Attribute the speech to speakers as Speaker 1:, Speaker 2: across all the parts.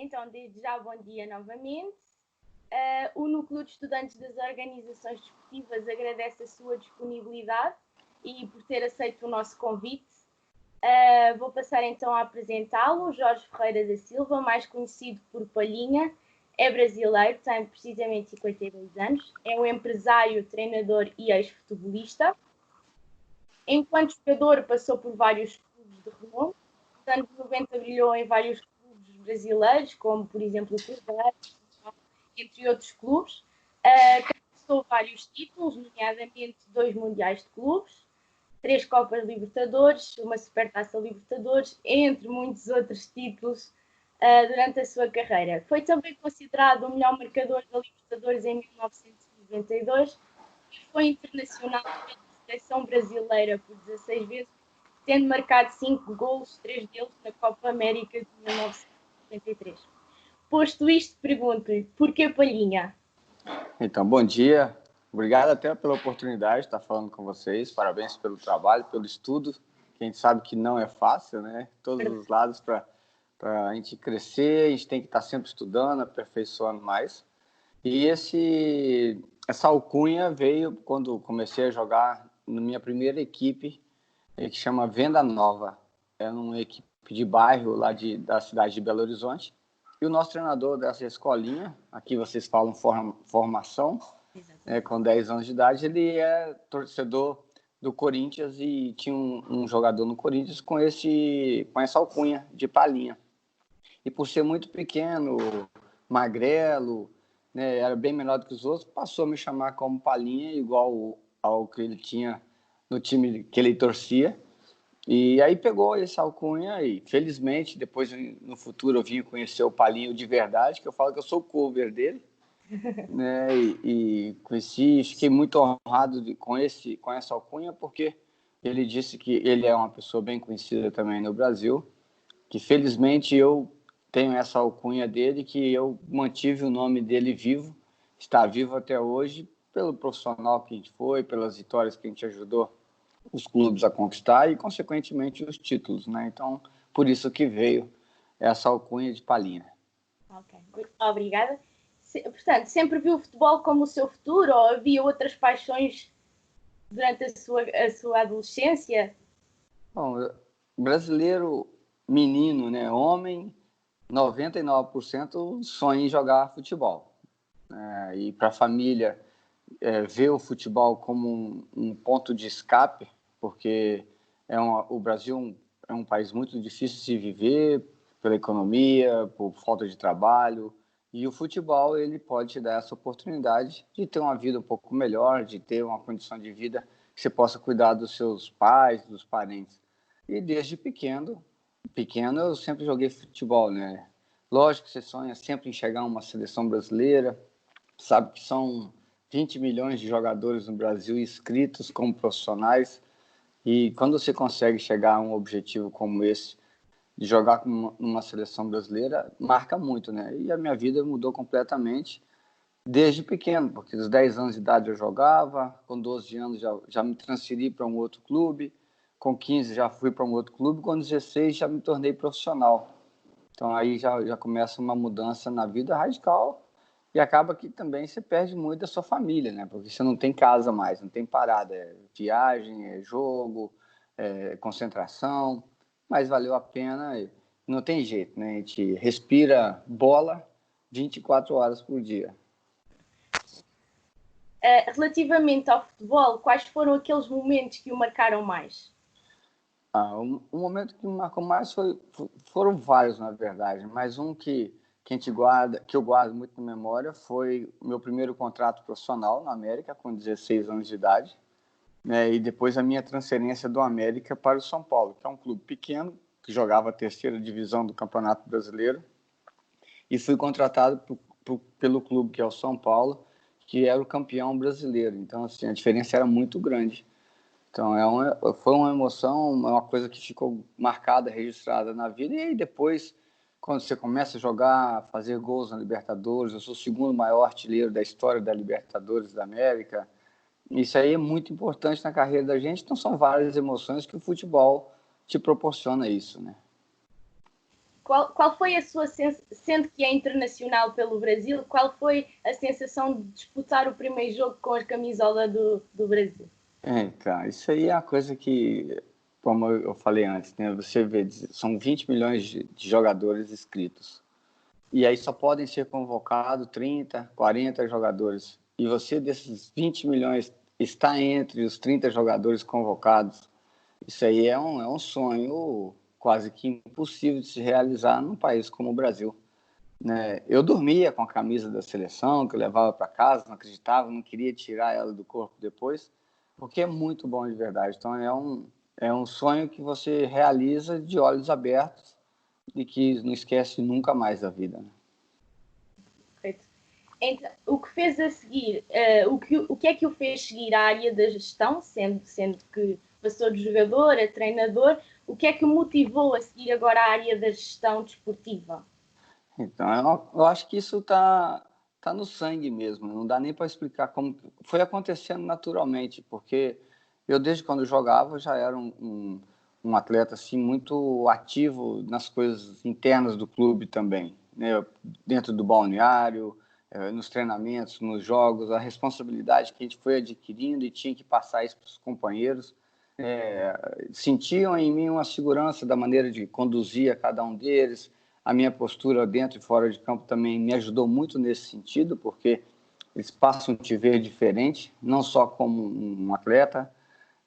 Speaker 1: Então, desde já, bom dia novamente. O Núcleo de Estudantes das Organizações Desportivas agradece a sua disponibilidade e por ter aceito o nosso convite. Vou passar então a apresentá-lo. Jorge Ferreira da Silva, mais conhecido por Palhinha, é brasileiro, tem precisamente 52 anos, é um empresário, treinador e ex-futebolista. Enquanto jogador, passou por vários clubes de renome. Nos anos 90 brilhou em vários clubes brasileiros, como, por exemplo, o Cruzeiro, entre outros clubes. Conquistou vários títulos, nomeadamente 2 Mundiais de Clubes, 3 Copas Libertadores, uma Supertaça Libertadores, entre muitos outros títulos durante a sua carreira. Foi também considerado o melhor marcador da Libertadores em 1992 e foi internacional pela seleção brasileira por 16 vezes, tendo marcado 5 golos, 3 deles na Copa América de 1993. Posto isto, pergunto-lhe, porquê Palhinha?
Speaker 2: Então, bom dia. Obrigado até pela oportunidade de estar falando com vocês. Parabéns pelo trabalho, pelo estudo. Que a gente sabe que não é fácil, né? Todos os lados para a gente crescer, a gente tem que estar sempre estudando, aperfeiçoando mais. E essa alcunha veio quando comecei a jogar na minha primeira equipe, que chama Venda Nova. É uma equipe de bairro lá da cidade de Belo Horizonte. E o nosso treinador dessa escolinha, aqui vocês falam formação, com 10 anos de idade, ele é torcedor do Corinthians e tinha um jogador no Corinthians com essa alcunha de Palhinha. E por ser muito pequeno, magrelo, né, era bem menor do que os outros, passou a me chamar como Palhinha, igual ao que ele tinha no time que ele torcia. E aí pegou essa alcunha e, felizmente, depois no futuro eu vim conhecer o Palhinho de verdade, que eu falo que eu sou o cover dele, né? E conheci, fiquei muito honrado com essa alcunha, porque ele disse que ele é uma pessoa bem conhecida também no Brasil, que felizmente eu tenho essa alcunha dele, que eu mantive o nome dele vivo, está vivo até hoje, pelo profissional que a gente foi, pelas vitórias que a gente ajudou os clubes a conquistar e, consequentemente, os títulos, né? Então, por isso que veio essa alcunha de Palhinha.
Speaker 1: Ok, obrigada. Portanto, sempre viu o futebol como o seu futuro ou havia outras paixões durante a sua adolescência?
Speaker 2: Bom, brasileiro, menino, né? Homem, 99% sonha em jogar futebol. E para a família, ver o futebol como um ponto de escape, porque o Brasil é um país muito difícil de viver pela economia, por falta de trabalho, e o futebol ele pode te dar essa oportunidade de ter uma vida um pouco melhor, de ter uma condição de vida que você possa cuidar dos seus pais, dos parentes. E desde pequeno eu sempre joguei futebol, né? Lógico que você sonha sempre em chegar a uma seleção brasileira, sabe que são 20 milhões de jogadores no Brasil inscritos como profissionais, e quando você consegue chegar a um objetivo como esse, de jogar com uma seleção brasileira, marca muito, né? E a minha vida mudou completamente desde pequeno, porque aos 10 anos de idade eu jogava, com 12 anos já me transferi para um outro clube, com 15 já fui para um outro clube, com 16 já me tornei profissional. Então aí já começa uma mudança na vida radical e acaba que também você perde muito da sua família, né? Porque você não tem casa mais, não tem parada, é viagem, é jogo, é concentração, mas valeu a pena e não tem jeito, né? A gente respira bola 24 horas por dia.
Speaker 1: Relativamente ao futebol, quais foram aqueles momentos que o marcaram mais?
Speaker 2: O momento que me marcou mais foram vários, na verdade, mas um que eu guardo muito na memória, foi o meu primeiro contrato profissional na América, com 16 anos de idade, né, e depois a minha transferência do América para o São Paulo, que é um clube pequeno, que jogava a terceira divisão do Campeonato Brasileiro, e fui contratado pelo clube, que é o São Paulo, que era o campeão brasileiro. Então, assim, a diferença era muito grande. Então, foi uma emoção, uma coisa que ficou marcada, registrada na vida. E aí depois, quando você começa a jogar, fazer gols na Libertadores, eu sou o segundo maior artilheiro da história da Libertadores da América. Isso aí é muito importante na carreira da gente. Então, são várias emoções que o futebol te proporciona isso, né?
Speaker 1: qual foi a sua sensação, sendo que é internacional pelo Brasil, qual foi a sensação de disputar o primeiro jogo com a camisola do Brasil?
Speaker 2: Então, isso aí é uma coisa que, como eu falei antes, né? Você vê, são 20 milhões de jogadores inscritos. E aí só podem ser convocados 30, 40 jogadores. E você, desses 20 milhões, está entre os 30 jogadores convocados. Isso aí é um sonho quase que impossível de se realizar num país como o Brasil, né? Eu dormia com a camisa da seleção, que eu levava para casa, não acreditava, não queria tirar ela do corpo depois, porque é muito bom de verdade. Então é um sonho que você realiza de olhos abertos e que não esquece nunca mais da vida, né?
Speaker 1: Perfeito. Então, o que fez a seguir, o que é que o fez seguir à área da gestão, sendo que passou de jogador a treinador, o que é que o motivou a seguir agora a área da gestão desportiva?
Speaker 2: Então, eu acho que isso tá no sangue mesmo, não dá nem para explicar como foi acontecendo naturalmente, porque eu, desde quando jogava, já era um atleta assim, muito ativo nas coisas internas do clube também, né? Dentro do balneário, nos treinamentos, nos jogos, a responsabilidade que a gente foi adquirindo e tinha que passar isso para os companheiros. Sentiam em mim uma segurança da maneira de conduzir a cada um deles. A minha postura dentro e fora de campo também me ajudou muito nesse sentido, porque eles passam a te ver diferente, não só como um atleta,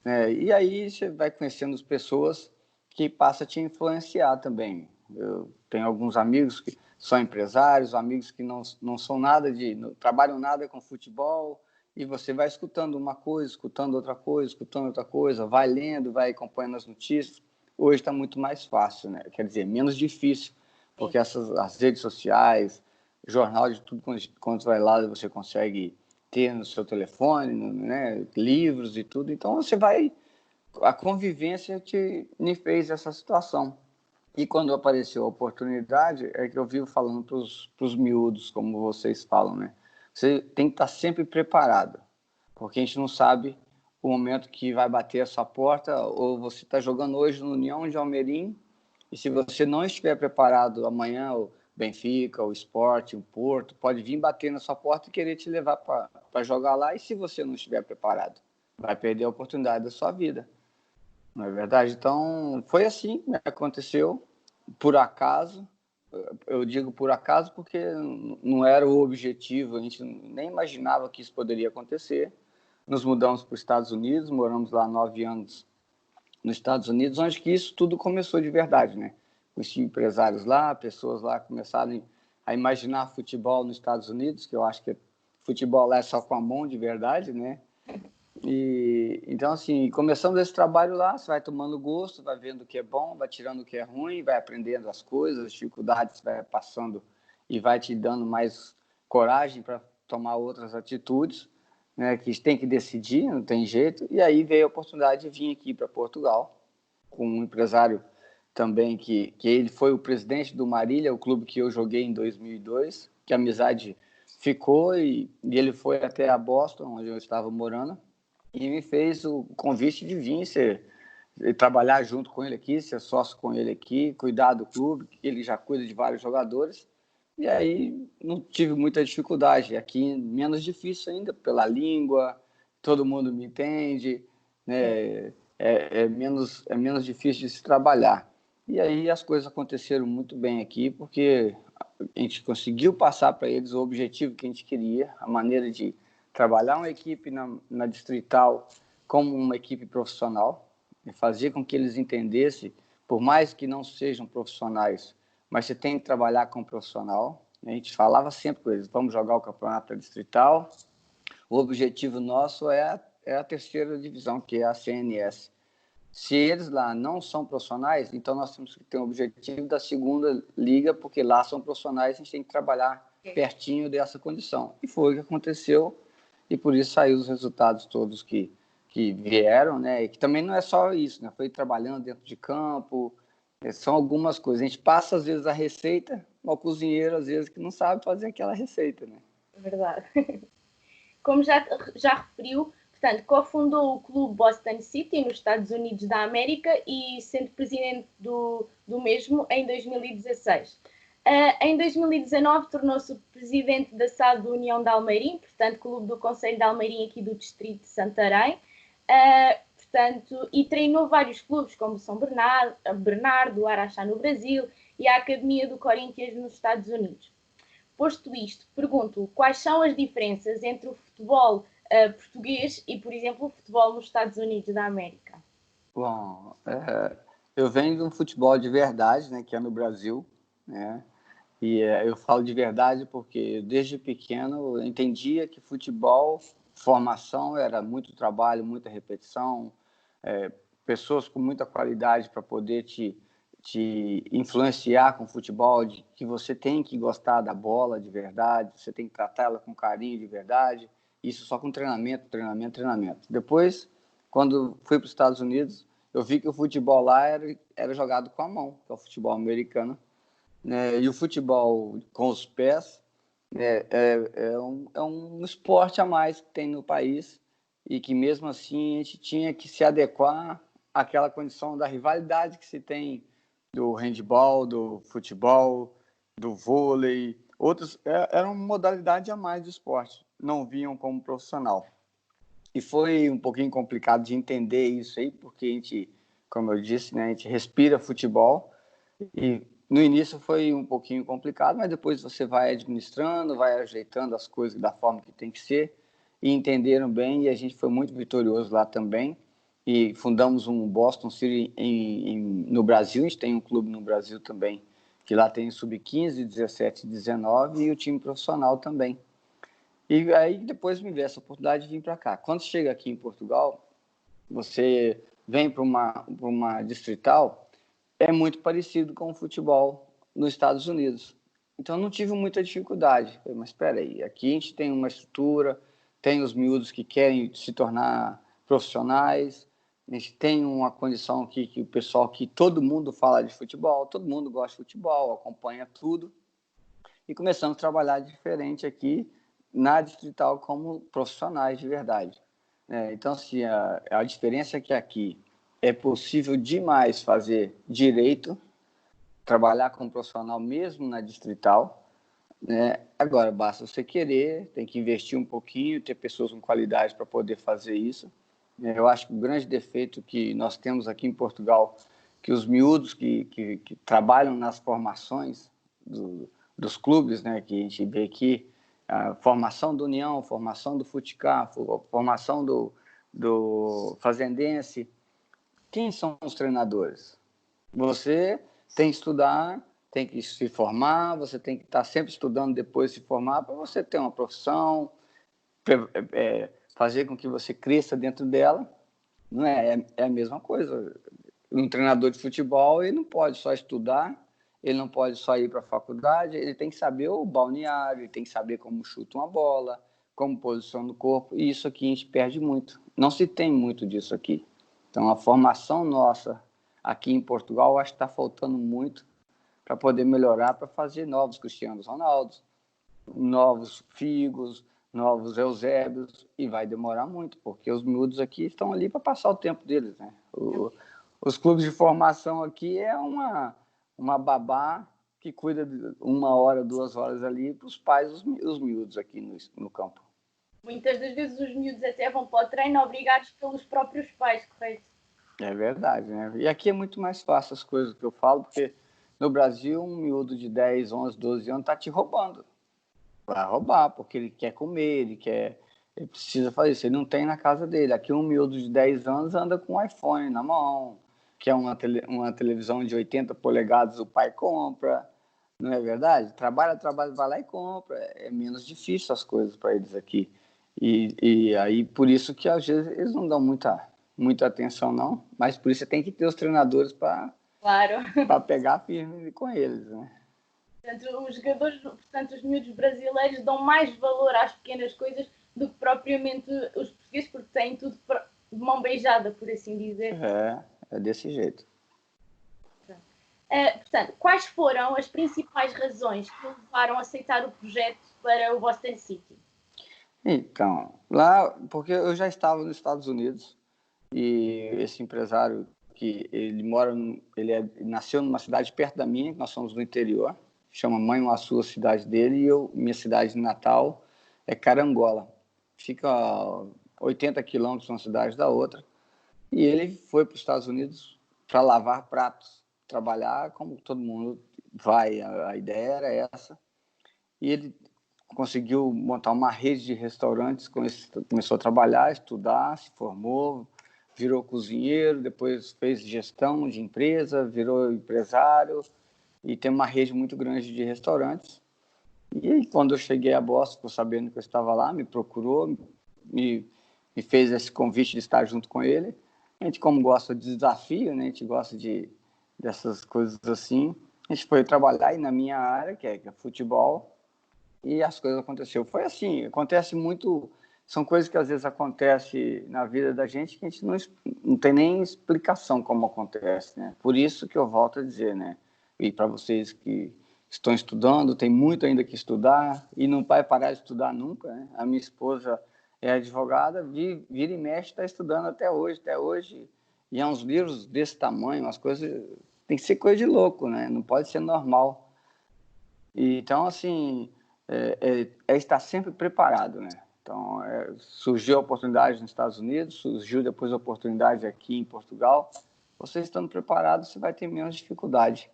Speaker 2: né? E aí você vai conhecendo as pessoas que passam a te influenciar também. Eu tenho alguns amigos que são empresários, amigos que não são nada não trabalham nada com futebol, e você vai escutando uma coisa, escutando outra coisa, vai lendo, vai acompanhando as notícias. Hoje está muito mais fácil, né? Quer dizer, menos difícil, porque as redes sociais, jornal de tudo quando vai lá, você consegue ter no seu telefone, né? Livros e tudo. Então você vai, a convivência me fez essa situação. E quando apareceu a oportunidade, é que eu vivo falando para os miúdos, como vocês falam, né? Você tem que estar sempre preparado, porque a gente não sabe o momento que vai bater a sua porta, ou você está jogando hoje no União de Almerim, e se você não estiver preparado, amanhã o Benfica, o Sport, o Porto, pode vir bater na sua porta e querer te levar para jogar lá, e se você não estiver preparado, vai perder a oportunidade da sua vida. Não é verdade? Então, foi assim que aconteceu, por acaso. Eu digo por acaso porque não era o objetivo, a gente nem imaginava que isso poderia acontecer. Nos mudamos para os Estados Unidos, moramos lá 9 anos nos Estados Unidos, onde que isso tudo começou de verdade, né? Os empresários lá, pessoas lá começaram a imaginar futebol nos Estados Unidos, que eu acho que futebol lá é só com a mão de verdade, né? E então, assim, começando esse trabalho lá, você vai tomando gosto, vai vendo o que é bom, vai tirando o que é ruim, vai aprendendo as coisas, as dificuldades vai passando e vai te dando mais coragem para tomar outras atitudes, né, que tem que decidir, não tem jeito. E aí veio a oportunidade de vir aqui para Portugal, com um empresário também que ele foi o presidente do Marília, o clube que eu joguei em 2002, que a amizade ficou e ele foi até a Boston, onde eu estava morando, e me fez o convite de vir trabalhar junto com ele aqui, ser sócio com ele aqui, cuidar do clube, que ele já cuida de vários jogadores. E aí não tive muita dificuldade. Aqui menos difícil ainda, pela língua, todo mundo me entende, né? É menos difícil de se trabalhar. E aí as coisas aconteceram muito bem aqui, porque a gente conseguiu passar para eles o objetivo que a gente queria, a maneira de trabalhar uma equipe na Distrital como uma equipe profissional, e fazer com que eles entendessem, por mais que não sejam profissionais, mas você tem que trabalhar com um profissional. A gente falava sempre com eles, vamos jogar o campeonato distrital, o objetivo nosso é a terceira divisão, que é a CNS. Se eles lá não são profissionais, então nós temos que ter um objetivo da segunda liga, porque lá são profissionais, a gente tem que trabalhar pertinho dessa condição. E foi o que aconteceu, e por isso saiu os resultados todos que vieram, né? E que também não é só isso, né? Foi trabalhando dentro de campo, são algumas coisas. A gente passa, às vezes, a receita ao cozinheiro, às vezes, que não sabe fazer aquela receita, né?
Speaker 1: Verdade. Como já referiu, Portanto, cofundou o clube Boston City, nos Estados Unidos da América, e sendo presidente do mesmo em 2016. Em 2019, tornou-se o presidente da SAD da União de Almeirim, portanto, clube do Conselho de Almeirim, aqui do distrito de Santarém. Portanto, e treinou vários clubes, como São Bernardo, Araxá no Brasil e a Academia do Corinthians nos Estados Unidos. Posto isto, pergunto quais são as diferenças entre o futebol português e, por exemplo, o futebol nos Estados Unidos da América?
Speaker 2: Bom, eu venho de um futebol de verdade, né, que é no Brasil, né? E eu falo de verdade porque desde pequeno eu entendia que futebol, formação era muito trabalho, muita repetição, pessoas com muita qualidade para poder te influenciar com o futebol, de que você tem que gostar da bola de verdade, você tem que tratá-la com carinho de verdade, isso só com treinamento, treinamento, treinamento. Depois, quando fui para os Estados Unidos, eu vi que o futebol lá era jogado com a mão, que é o futebol americano, né? E o futebol com os pés é um esporte a mais que tem no país e que mesmo assim a gente tinha que se adequar àquela condição da rivalidade que se tem do handebol, do futebol, do vôlei, outros eram modalidade a mais do esporte, não viam como profissional. E foi um pouquinho complicado de entender isso aí, porque a gente, como eu disse, né, a gente respira futebol e no início foi um pouquinho complicado, mas depois você vai administrando, vai ajeitando as coisas da forma que tem que ser e entenderam bem e a gente foi muito vitorioso lá também e fundamos um Boston City no Brasil, a gente tem um clube no Brasil também, que lá tem sub-15, 17, 19 e o time profissional também. E aí depois me veio essa oportunidade de vir para cá. Quando chega aqui em Portugal, você vem para uma distrital, é muito parecido com o futebol nos Estados Unidos. Então, não tive muita dificuldade. Mas espera aí, aqui a gente tem uma estrutura, tem os miúdos que querem se tornar profissionais, a gente tem uma condição aqui que o pessoal, que todo mundo fala de futebol, todo mundo gosta de futebol, acompanha tudo. E começamos a trabalhar diferente aqui na distrital como profissionais de verdade. Então, assim, a diferença é que aqui é possível demais fazer direito, trabalhar como profissional mesmo na distrital, né? Agora, basta você querer, tem que investir um pouquinho, ter pessoas com qualidade para poder fazer isso. Eu acho que o grande defeito que nós temos aqui em Portugal, que os miúdos que trabalham nas formações dos clubes, né, que a gente vê aqui, a formação do União, formação do Futicar, formação do Fazendense, quem são os treinadores? Você tem que estudar, tem que se formar, você tem que estar sempre estudando depois de se formar para você ter uma profissão, fazer com que você cresça dentro dela. Não é a mesma coisa. Um treinador de futebol, ele não pode só estudar, ele não pode só ir para a faculdade, ele tem que saber o balneário, ele tem que saber como chuta uma bola, como posiciona o corpo, e isso aqui a gente perde muito. Não se tem muito disso aqui. Então, a formação nossa aqui em Portugal, acho que está faltando muito para poder melhorar, para fazer novos Cristiano Ronaldo, novos Figos, novos Eusébios, e vai demorar muito, porque os miúdos aqui estão ali para passar o tempo deles, né? Os clubes de formação aqui é uma babá que cuida de 1 hora, 2 horas ali para os pais, os miúdos aqui no campo.
Speaker 1: Muitas das vezes os miúdos até vão para o treino obrigados pelos próprios pais, correto?
Speaker 2: É verdade, né? E aqui é muito mais fácil as coisas que eu falo, porque no Brasil um miúdo de 10, 11, 12 anos está te roubando. Vai roubar, porque ele quer comer, ele precisa fazer isso. Ele não tem na casa dele. Aqui um miúdo de 10 anos anda com um iPhone na mão, que é uma televisão de 80 polegadas, o pai compra. Não é verdade? Trabalha, vai lá e compra. É menos difícil as coisas para eles aqui. E aí, por isso que às vezes eles não dão muita atenção, não. Mas por isso você tem que ter os treinadores para pegar firme com eles, né?
Speaker 1: Portanto, os jogadores, portanto, os miúdos brasileiros dão mais valor às pequenas coisas do que propriamente os portugueses, porque têm tudo de mão beijada, por assim dizer.
Speaker 2: É desse jeito.
Speaker 1: Portanto, quais foram as principais razões que o levaram a aceitar o projeto para o Boston City?
Speaker 2: Então, lá, porque eu já estava nos Estados Unidos e esse empresário que nasceu numa cidade perto da minha, nós somos do interior, chama Manhuaçu, a cidade dele, e minha cidade natal é Carangola. Fica a 80 quilômetros uma cidade da outra. E ele foi para os Estados Unidos para lavar pratos, trabalhar como todo mundo vai, a ideia era essa. E ele conseguiu montar uma rede de restaurantes, começou a trabalhar, estudar, se formou, virou cozinheiro, depois fez gestão de empresa, virou empresário e tem uma rede muito grande de restaurantes. E aí, quando eu cheguei a Boston, ficou sabendo que eu estava lá, me procurou, me fez esse convite de estar junto com ele. A gente, como gosta de desafio, né? A gente gosta dessas coisas assim. A gente foi trabalhar aí na minha área, que é futebol, e as coisas aconteceram. Foi assim, acontece muito, são coisas que às vezes acontecem na vida da gente que a gente não tem nem explicação como acontece, né? Por isso que eu volto a dizer, né? E para vocês que estão estudando, tem muito ainda que estudar e não vai parar de estudar nunca, né? A minha esposa é advogada, vira e mexe, está estudando até hoje, e é uns livros desse tamanho, umas coisas, tem que ser coisa de louco, né? Não pode ser normal. E, então, assim, é estar sempre preparado, né? Então, surgiu a oportunidade nos Estados Unidos, surgiu depois a oportunidade aqui em Portugal. Você estando preparado, você vai ter menos dificuldade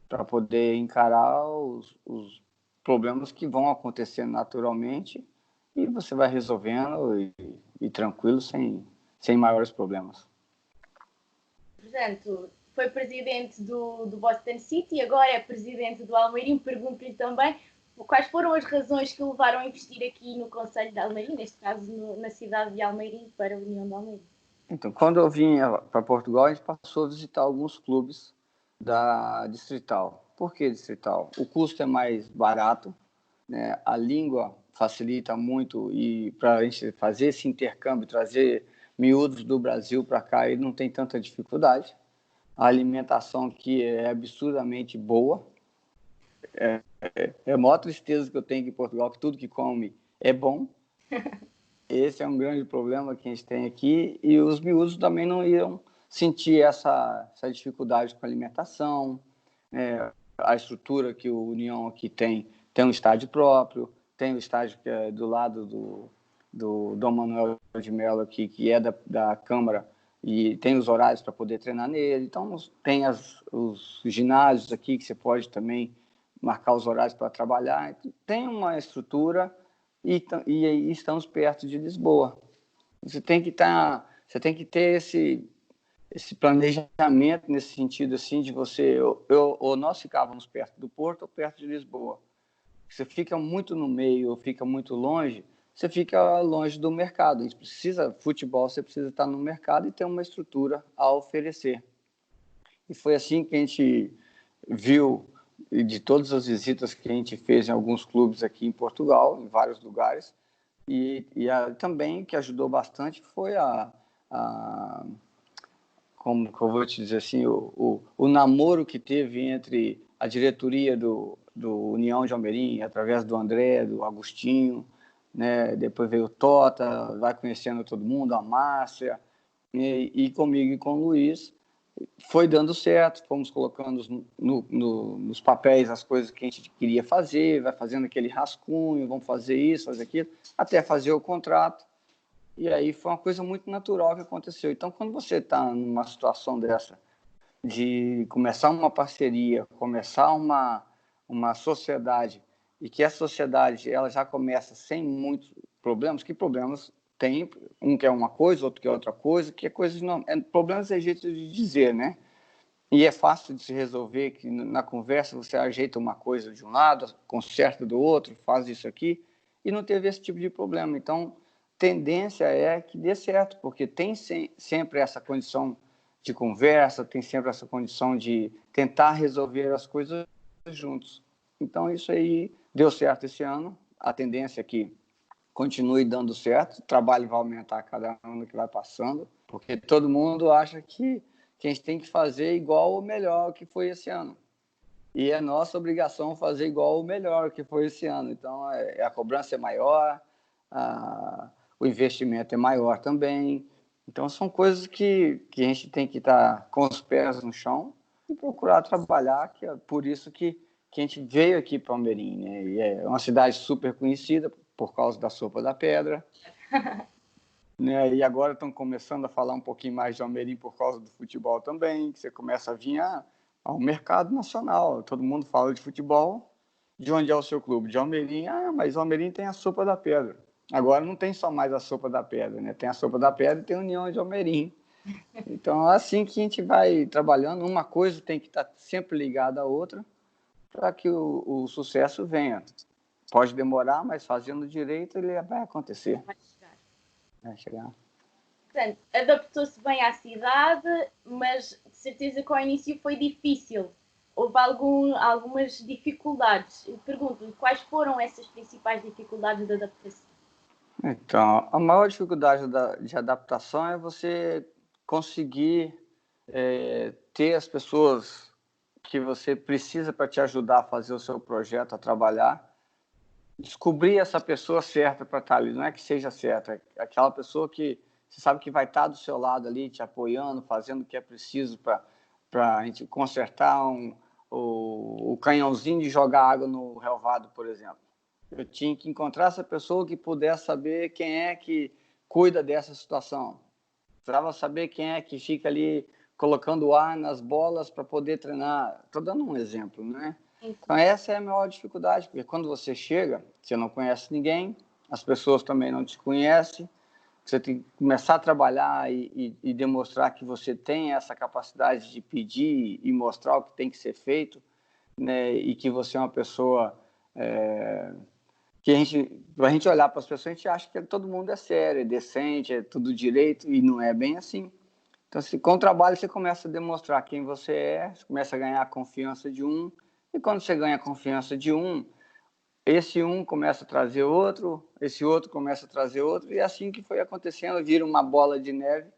Speaker 2: para poder encarar os problemas que vão acontecendo naturalmente e você vai resolvendo e tranquilo, sem maiores problemas.
Speaker 1: Portanto, foi presidente do Boston City, agora é presidente do Almeirim. Pergunto-lhe também quais foram as razões que o levaram a investir aqui no Conselho de Almeirim, neste caso na cidade de Almeirim, para a União de Almeirim.
Speaker 2: Então, quando eu vim para Portugal, a gente passou a visitar alguns clubes da Distrital. Por que Distrital? O custo é mais barato, né? A língua facilita muito e para a gente fazer esse intercâmbio, trazer miúdos do Brasil para cá, ele não tem tanta dificuldade. A alimentação aqui é absurdamente boa. É a maior tristeza que eu tenho aqui em Portugal, que tudo que come é bom. Esse é um grande problema que a gente tem aqui, e os miúdos também não iam sentir essa dificuldade com a alimentação, a estrutura que o União aqui tem um estádio próprio, tem o estádio que é do lado do Dom Manuel de Melo aqui, que é da Câmara, e tem os horários para poder treinar nele. Então, tem os ginásios aqui que você pode também marcar os horários para trabalhar. Tem uma estrutura e estamos perto de Lisboa. Você tem que ter esse planejamento nesse sentido assim de você ou nós ficávamos perto do Porto ou perto de Lisboa. Você fica muito no meio ou fica muito longe, você fica longe do mercado. A gente precisa futebol, você precisa estar no mercado e ter uma estrutura a oferecer. E foi assim que a gente viu, de todas as visitas que a gente fez em alguns clubes aqui em Portugal, em vários lugares, também que ajudou bastante foi como que eu vou te dizer assim, o namoro que teve entre a diretoria do União de Almeirim, através do André, do Agostinho, né? Depois veio o Tota, vai conhecendo todo mundo, a Márcia, e comigo e com o Luiz, foi dando certo, fomos colocando nos papéis as coisas que a gente queria fazer, vai fazendo aquele rascunho, vamos fazer isso, fazer aquilo, até fazer o contrato. E aí foi uma coisa muito natural que aconteceu. Então, quando você está numa situação dessa, de começar uma parceria, começar uma sociedade, e que a sociedade ela já começa sem muitos problemas, que problemas tem? Um quer uma coisa, outro quer outra coisa, que é coisas não... Problemas é jeito de dizer, né? E é fácil de se resolver, que na conversa você ajeita uma coisa de um lado, conserta do outro, faz isso aqui, e não teve esse tipo de problema. Então, tendência é que dê certo, porque tem sempre essa condição de conversa, tem sempre essa condição de tentar resolver as coisas juntos. Então, isso aí deu certo esse ano, a tendência é que continue dando certo, o trabalho vai aumentar a cada ano que vai passando, porque todo mundo acha que a gente tem que fazer igual ou melhor que foi esse ano. E é nossa obrigação fazer igual ou melhor que foi esse ano. Então, a cobrança é maior, o investimento é maior também. Então, são coisas que a gente tem que estar com os pés no chão e procurar trabalhar, que é por isso que a gente veio aqui para Almerim, né? E é uma cidade super conhecida por causa da sopa da pedra, né? E agora estão começando a falar um pouquinho mais de Almerim por causa do futebol também, que você começa a vir ao mercado nacional. Todo mundo fala de futebol. De onde é o seu clube? De Almerim. Ah, mas Almerim tem a sopa da pedra. Agora não tem só mais a sopa da pedra, né? Tem a sopa da pedra e tem a União de Almerim. Então, é assim que a gente vai trabalhando. Uma coisa tem que estar sempre ligada à outra para que o sucesso venha. Pode demorar, mas fazendo direito ele vai acontecer.
Speaker 1: Vai chegar.
Speaker 2: Vai chegar.
Speaker 1: Portanto, adaptou-se bem à cidade, mas de certeza que ao início foi difícil. Houve algumas dificuldades. Eu pergunto-lhe quais foram essas principais dificuldades de adaptação?
Speaker 2: Então, a maior dificuldade de adaptação é você conseguir ter as pessoas que você precisa para te ajudar a fazer o seu projeto, a trabalhar, descobrir essa pessoa certa para estar ali. Não é que seja certa, é aquela pessoa que você sabe que vai estar do seu lado ali, te apoiando, fazendo o que é preciso para a gente consertar o canhãozinho de jogar água no relvado, por exemplo. Eu tinha que encontrar essa pessoa que pudesse saber quem é que cuida dessa situação. Precisava saber quem é que fica ali colocando ar nas bolas para poder treinar. Estou dando um exemplo, né? Então, essa é a maior dificuldade, porque quando você chega, você não conhece ninguém, as pessoas também não te conhecem, você tem que começar a trabalhar e demonstrar que você tem essa capacidade de pedir e mostrar o que tem que ser feito, né? E que você é uma pessoa... que a gente olhar para as pessoas, a gente acha que todo mundo é sério, é decente, é tudo direito, e não é bem assim. Então, com o trabalho, você começa a demonstrar quem você é, você começa a ganhar a confiança de um, e quando você ganha a confiança de um, esse um começa a trazer outro, esse outro começa a trazer outro, e é assim que foi acontecendo, vira uma bola de neve.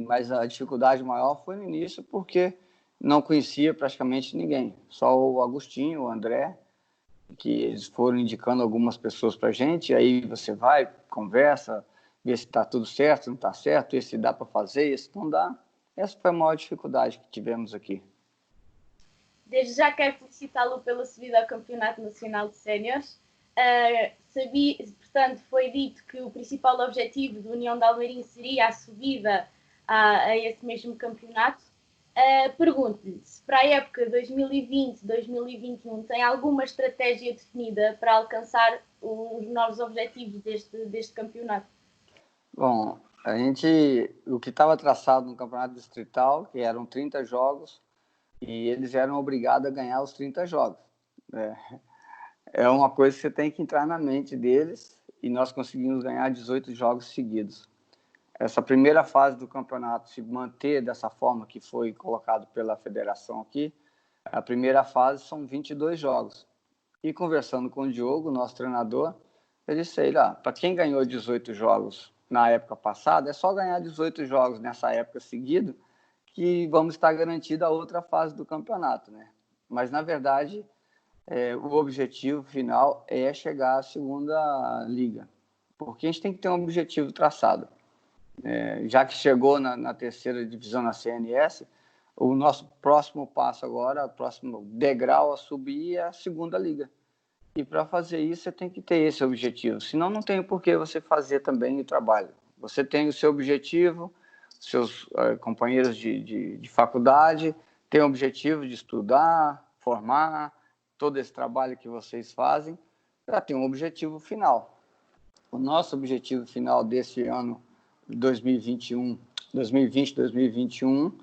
Speaker 2: Mas a dificuldade maior foi no início, porque não conhecia praticamente ninguém, só o Agostinho, o André, que eles foram indicando algumas pessoas para a gente, aí você vai, conversa, vê se está tudo certo, não está certo, esse dá para fazer, esse não dá. Essa foi a maior dificuldade que tivemos aqui.
Speaker 1: Desde já quero felicitá-lo pela subida ao Campeonato Nacional de Séniores. Portanto, foi dito que o principal objetivo da União de Almeirim seria a subida a esse mesmo campeonato. Pergunto-lhe se para a época 2020-2021 tem alguma estratégia definida para alcançar os novos objetivos deste campeonato?
Speaker 2: Bom, o que estava traçado no campeonato distrital, que eram 30 jogos, e eles eram obrigados a ganhar os 30 jogos. É uma coisa que você tem que entrar na mente deles, e nós conseguimos ganhar 18 jogos seguidos. Essa primeira fase do campeonato se manter dessa forma que foi colocado pela federação aqui, a primeira fase são 22 jogos. E conversando com o Diogo, nosso treinador, ele disse, para quem ganhou 18 jogos na época passada, é só ganhar 18 jogos nessa época seguida que vamos estar garantido a outra fase do campeonato, né? Mas, na verdade, o objetivo final é chegar à segunda liga, porque a gente tem que ter um objetivo traçado. Já que chegou na terceira divisão na CNS, o nosso próximo passo agora, o próximo degrau a subir é a segunda liga. E para fazer isso, você tem que ter esse objetivo. Senão, não tem por que você fazer também o trabalho. Você tem o seu objetivo, seus companheiros de faculdade têm o objetivo de estudar, formar, todo esse trabalho que vocês fazem, já tem um objetivo final. O nosso objetivo final desse ano 2020-2021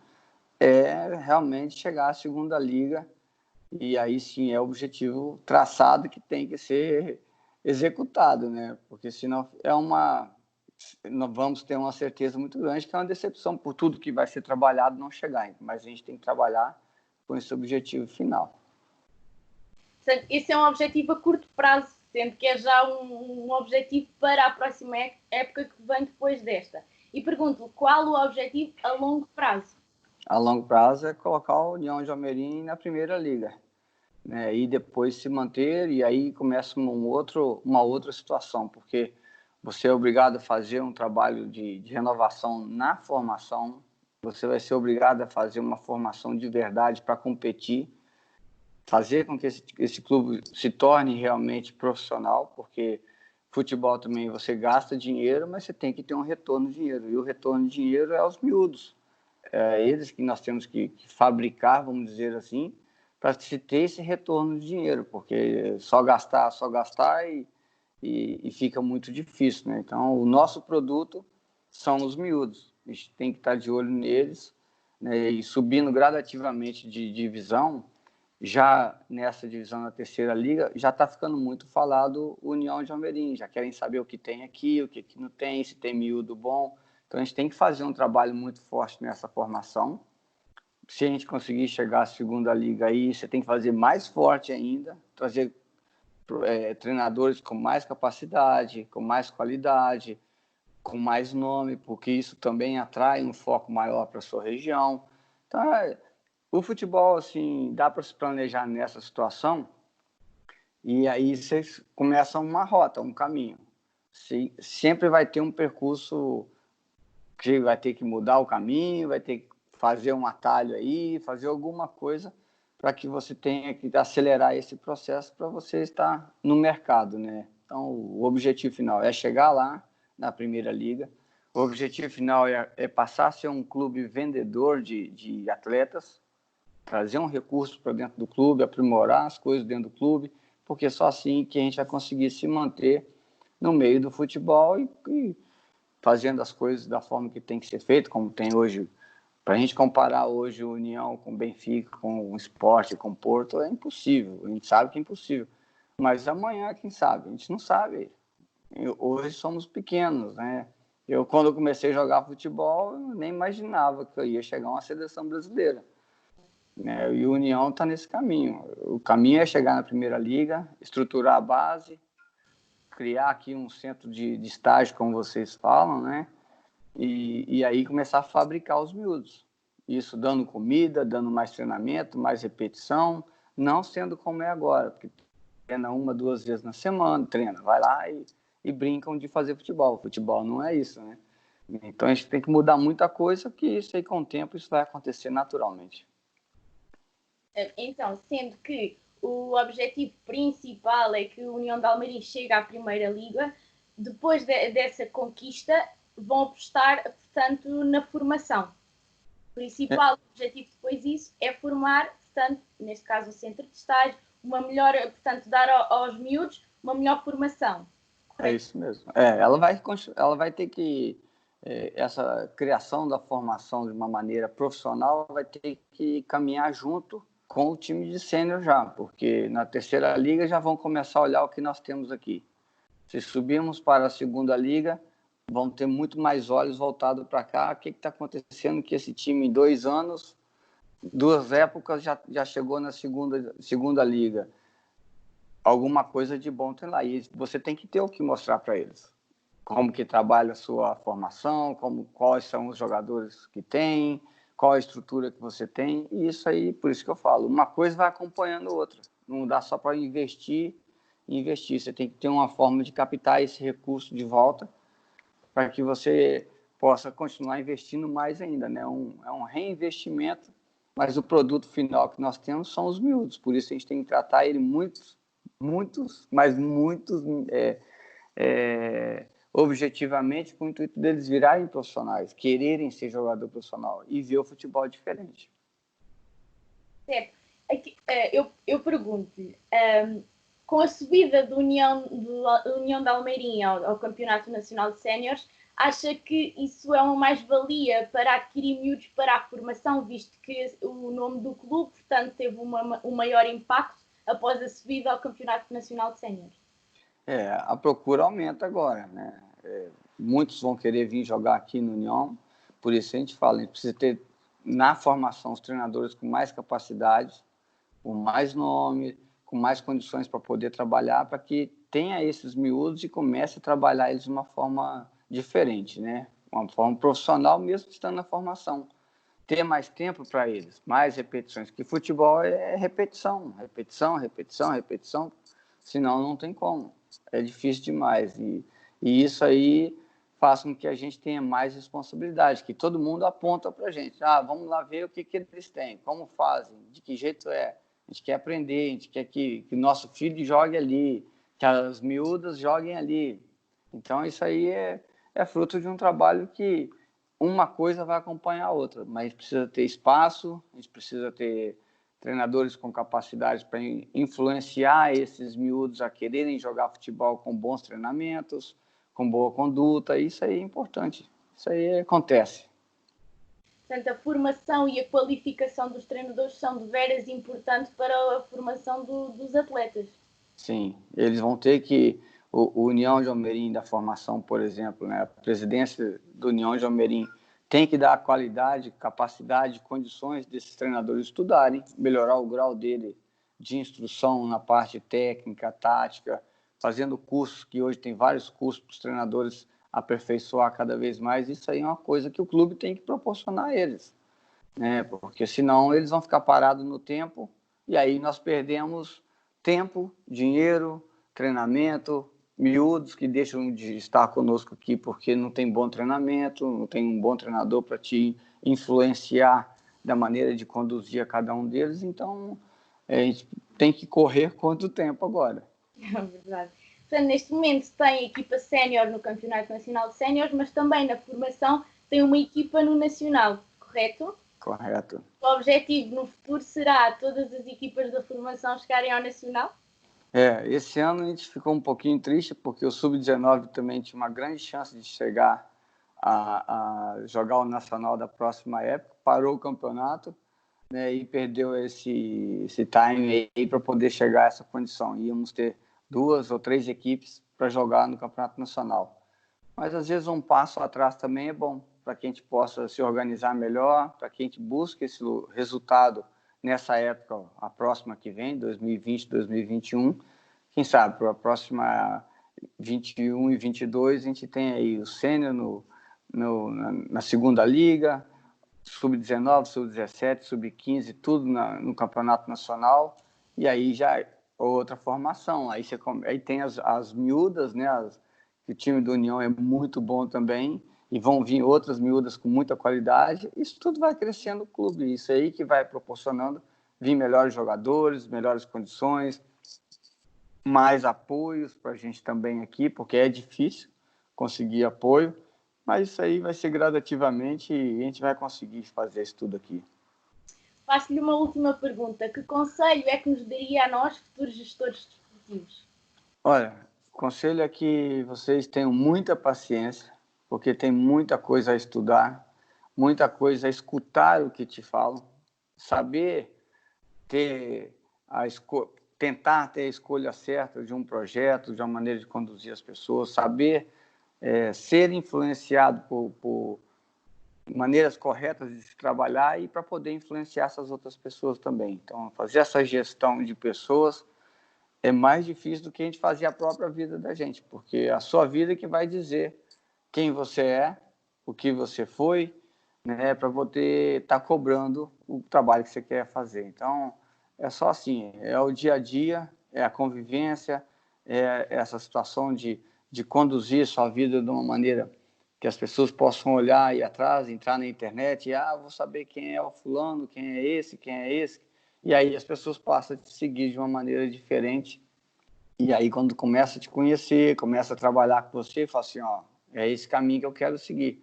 Speaker 2: é realmente chegar à segunda liga, e aí sim é o objetivo traçado que tem que ser executado, né? Porque senão nós vamos ter uma certeza muito grande que é uma decepção por tudo que vai ser trabalhado não chegar, mas a gente tem que trabalhar com esse objetivo final.
Speaker 1: Portanto, esse é um objetivo a curto prazo, sendo que é já um objetivo para a próxima época que vem depois desta. E pergunto, qual o objetivo a longo prazo?
Speaker 2: A longo prazo é colocar a União de Almeirim na primeira liga. né, e depois se manter, e aí começa uma outra situação, porque você é obrigado a fazer um trabalho de renovação na formação, você vai ser obrigado a fazer uma formação de verdade para competir, fazer com que esse clube se torne realmente profissional, porque futebol também você gasta dinheiro, mas você tem que ter um retorno de dinheiro, e o retorno de dinheiro é aos miúdos. É eles que nós temos que fabricar, vamos dizer assim, para se ter esse retorno de dinheiro, porque só gastar e fica muito difícil, né? Então, o nosso produto são os miúdos. A gente tem que estar de olho neles, né? E subindo gradativamente de divisão, já nessa divisão na terceira liga, já está ficando muito falado o União de Almerim, já querem saber o que tem aqui, o que não tem, se tem miúdo bom. Então, a gente tem que fazer um trabalho muito forte nessa formação. Se a gente conseguir chegar à segunda liga aí, você tem que fazer mais forte ainda, trazer treinadores com mais capacidade, com mais qualidade, com mais nome, porque isso também atrai um foco maior para a sua região. Então, o futebol, assim, dá para se planejar nessa situação e aí vocês começam uma rota, um caminho. Sempre vai ter um percurso que vai ter que mudar o caminho, vai ter que fazer um atalho aí, fazer alguma coisa para que você tenha que acelerar esse processo para você estar no mercado, né? Então, o objetivo final é chegar lá na Primeira Liga. O objetivo final é passar a ser um clube vendedor de atletas, trazer um recurso para dentro do clube, aprimorar as coisas dentro do clube, porque só assim que a gente vai conseguir se manter no meio do futebol e fazendo as coisas da forma que tem que ser feito, como tem hoje. Para a gente comparar hoje o União com o Benfica, com o Sport, com o Porto, é impossível. A gente sabe que é impossível. Mas amanhã, quem sabe? A gente não sabe. Hoje somos pequenos, né? Quando eu comecei a jogar futebol, eu nem imaginava que eu ia chegar a uma seleção brasileira, né? E o União está nesse caminho. O caminho é chegar na Primeira Liga, estruturar a base, criar aqui um centro de estágio, como vocês falam, né? E aí começar a fabricar os miúdos. Isso dando comida, dando mais treinamento, mais repetição, não sendo como é agora, porque treina 1, 2 vezes na semana, treina, vai lá e brincam de fazer futebol. Futebol não é isso, né? Então a gente tem que mudar muita coisa, que isso aí com o tempo isso vai acontecer naturalmente.
Speaker 1: Então, sendo que o objetivo principal é que a União de Almerim chegue à Primeira Liga, depois dessa conquista vão apostar, portanto, na formação. O principal objetivo depois disso é formar, portanto, neste caso o centro de estágio, uma melhor, portanto, dar aos miúdos uma melhor formação.
Speaker 2: É isso mesmo. Ela vai ter que essa criação da formação de uma maneira profissional vai ter que caminhar junto com o time de sênior já, porque na terceira liga já vão começar a olhar o que nós temos aqui. Se subirmos para a segunda liga, vão ter muito mais olhos voltados para cá. O que está acontecendo que esse time em 2 anos, 2 épocas, já chegou na segunda liga? Alguma coisa de bom tem lá. E você tem que ter o que mostrar para eles. Como que trabalha a sua formação, quais são os jogadores que tem, qual a estrutura que você tem. E isso aí, por isso que eu falo, uma coisa vai acompanhando a outra. Não dá só para investir. Você tem que ter uma forma de captar esse recurso de volta para que você possa continuar investindo mais ainda, né? É um reinvestimento, mas o produto final que nós temos são os miúdos. Por isso a gente tem que tratar ele muitos, mas muitos objetivamente com o intuito deles virarem profissionais, quererem ser jogador profissional e ver o futebol diferente.
Speaker 1: Certo. Aqui, eu pergunto-lhe, com a subida da União de Almeirim ao Campeonato Nacional de Séniores, acha que isso é uma mais-valia para adquirir miúdos para a formação, visto que o nome do clube, portanto, teve um maior impacto após a subida ao Campeonato Nacional de Séniores?
Speaker 2: A procura aumenta agora, né? Muitos vão querer vir jogar aqui no União, por isso a gente fala, a gente precisa ter na formação os treinadores com mais capacidade, com mais nome, com mais condições para poder trabalhar, para que tenha esses miúdos e comece a trabalhar eles de uma forma diferente, né? Uma forma profissional mesmo estando na formação. ter mais tempo para eles, mais repetições, porque futebol é repetição, repetição, repetição, repetição, senão não tem como, é difícil demais, e isso aí faz com que a gente tenha mais responsabilidade, que todo mundo aponta para a gente, vamos lá ver o que eles têm, como fazem, de que jeito é, a gente quer aprender, a gente quer que nosso filho jogue ali, que as miúdas joguem ali, então isso aí é fruto de um trabalho que uma coisa vai acompanhar a outra, mas precisa ter espaço, a gente precisa ter treinadores com capacidade para influenciar esses miúdos a quererem jogar futebol com bons treinamentos, com boa conduta, isso aí é importante, isso aí acontece.
Speaker 1: Portanto, a formação e a qualificação dos treinadores são de veras importantes para a formação dos atletas.
Speaker 2: Sim, eles vão ter que, o União de Almerim da formação, por exemplo, né, a presidência do União de Almerim tem que dar qualidade, capacidade, condições desses treinadores estudarem, melhorar o grau dele de instrução na parte técnica, tática, fazendo cursos, que hoje tem vários cursos para os treinadores aperfeiçoar cada vez mais. Isso aí é uma coisa que o clube tem que proporcionar a eles, né? Porque senão eles vão ficar parados no tempo e aí nós perdemos tempo, dinheiro, treinamento, miúdos que deixam de estar conosco aqui porque não tem bom treinamento, não tem um bom treinador para te influenciar da maneira de conduzir a cada um deles. Então, a gente tem que correr contra o tempo agora.
Speaker 1: É verdade. Portanto, neste momento tem a equipa sénior no Campeonato Nacional de Séniores, mas também na formação tem uma equipa no Nacional, correto?
Speaker 2: Correto.
Speaker 1: O objetivo no futuro será todas as equipas da formação chegarem ao Nacional?
Speaker 2: Esse ano a gente ficou um pouquinho triste porque o Sub-19 também tinha uma grande chance de chegar a jogar o Nacional da próxima época, parou o campeonato, né, e perdeu esse time aí para poder chegar a essa condição. Íamos ter 2 ou 3 equipes para jogar no Campeonato Nacional. Mas às vezes um passo atrás também é bom, para que a gente possa se organizar melhor, para que a gente busque esse resultado nessa época, a próxima que vem, 2020, 2021. Quem sabe, para a próxima 21 e 22, a gente tem aí o sênior na segunda liga, sub-19, sub-17, sub-15, tudo no campeonato nacional, e aí já é outra formação. Aí tem as miúdas, né? Que o time do União é muito bom também, e vão vir outras miúdas com muita qualidade. Isso tudo vai crescendo o clube, isso aí que vai proporcionando vir melhores jogadores, melhores condições, mais apoios para a gente também aqui, porque é difícil conseguir apoio, mas isso aí vai ser gradativamente e a gente vai conseguir fazer isso tudo aqui.
Speaker 1: Faço-lhe uma última pergunta. Que conselho é que nos daria a nós, futuros gestores desportivos?
Speaker 2: Olha, o conselho é que vocês tenham muita paciência, porque tem muita coisa a estudar, muita coisa a escutar o que te falam, saber ter tentar ter a escolha certa de um projeto, de uma maneira de conduzir as pessoas, saber ser influenciado por maneiras corretas de se trabalhar e para poder influenciar essas outras pessoas também. Então, fazer essa gestão de pessoas é mais difícil do que a gente fazer a própria vida da gente, porque é a sua vida que vai dizer quem você é, o que você foi, né, para poder estar cobrando o trabalho que você quer fazer. Então, é só assim, é o dia a dia, é a convivência, é essa situação de conduzir sua vida de uma maneira que as pessoas possam olhar e atrás, entrar na internet e, vou saber quem é o fulano, quem é esse, e aí as pessoas passam a te seguir de uma maneira diferente, e aí quando começa a te conhecer, começa a trabalhar com você, fala assim, é esse caminho que eu quero seguir.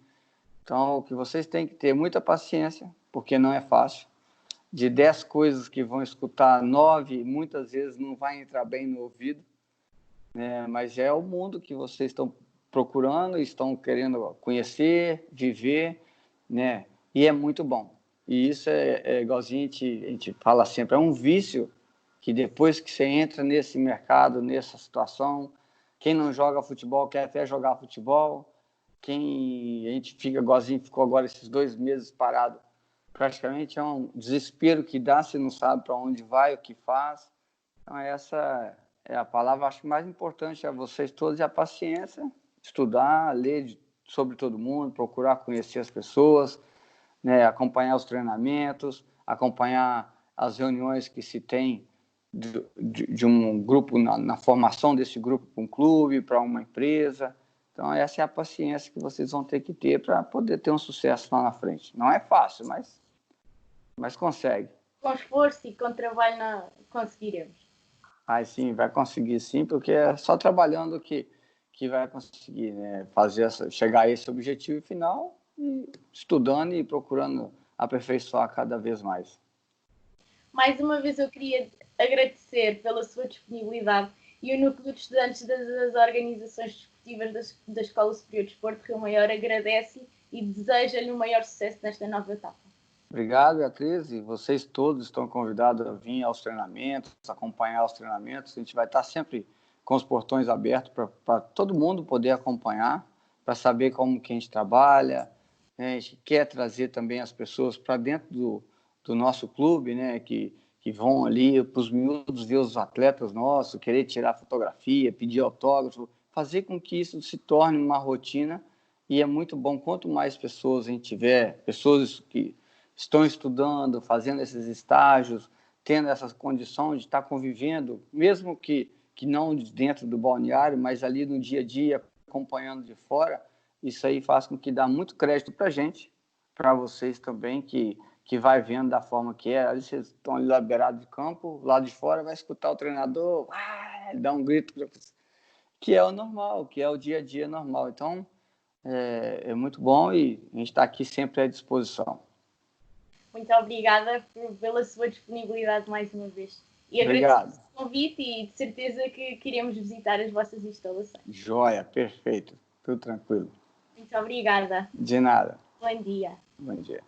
Speaker 2: Então, o que vocês têm que ter muita paciência, porque não é fácil. De 10 coisas que vão escutar, 9 muitas vezes não vai entrar bem no ouvido, né? Mas é o mundo que vocês estão procurando, estão querendo conhecer, viver, né? E é muito bom. E isso é igualzinho a gente fala sempre, é um vício que depois que você entra nesse mercado, nessa situação, quem não joga futebol quer até jogar futebol, a gente fica igualzinho, ficou agora esses 2 meses parado, praticamente é um desespero que dá, você não sabe para onde vai, o que faz. Então essa é a palavra, acho que mais importante a vocês todos é a paciência, estudar, ler sobre todo mundo, procurar conhecer as pessoas, né, acompanhar os treinamentos, acompanhar as reuniões que se tem de um grupo, na formação desse grupo para um clube, para uma empresa. Então, essa é a paciência que vocês vão ter que ter para poder ter um sucesso lá na frente. Não é fácil, mas consegue.
Speaker 1: Com esforço e com trabalho conseguiremos.
Speaker 2: Aí sim, vai conseguir sim, porque é só trabalhando que vai conseguir, né, chegar a esse objetivo final, e estudando e procurando aperfeiçoar cada vez mais.
Speaker 1: Mais uma vez eu queria agradecer pela sua disponibilidade e o Núcleo de Estudantes das Organizações Desportivas da Escola Superior de Desporto Rio Maior agradece e deseja-lhe o maior sucesso nesta nova etapa.
Speaker 2: Obrigado, Beatriz, e vocês todos estão convidados a vir aos treinamentos, acompanhar os treinamentos. A gente vai estar sempre com os portões abertos para todo mundo poder acompanhar, para saber como que a gente trabalha. A gente quer trazer também as pessoas para dentro do nosso clube, né, que vão ali para os miúdos ver os atletas nossos, querer tirar fotografia, pedir autógrafo, fazer com que isso se torne uma rotina. E é muito bom, quanto mais pessoas a gente tiver, pessoas que estão estudando, fazendo esses estágios, tendo essa condição de estar convivendo, mesmo que não dentro do balneário, mas ali no dia a dia, acompanhando de fora, isso aí faz com que dá muito crédito para a gente, para vocês também, que vai vendo da forma que é. Ali vocês estão ali na beirada de campo, lá de fora vai escutar o treinador, dá um grito, que é o normal, que é o dia a dia normal. Então, é muito bom e a gente está aqui sempre à disposição.
Speaker 1: Muito obrigada pela sua disponibilidade mais uma vez. E agradeço o convite e de certeza que iremos visitar as vossas instalações.
Speaker 2: Joia, perfeito. Tudo tranquilo.
Speaker 1: Muito obrigada.
Speaker 2: De nada.
Speaker 1: Bom dia.
Speaker 2: Bom dia.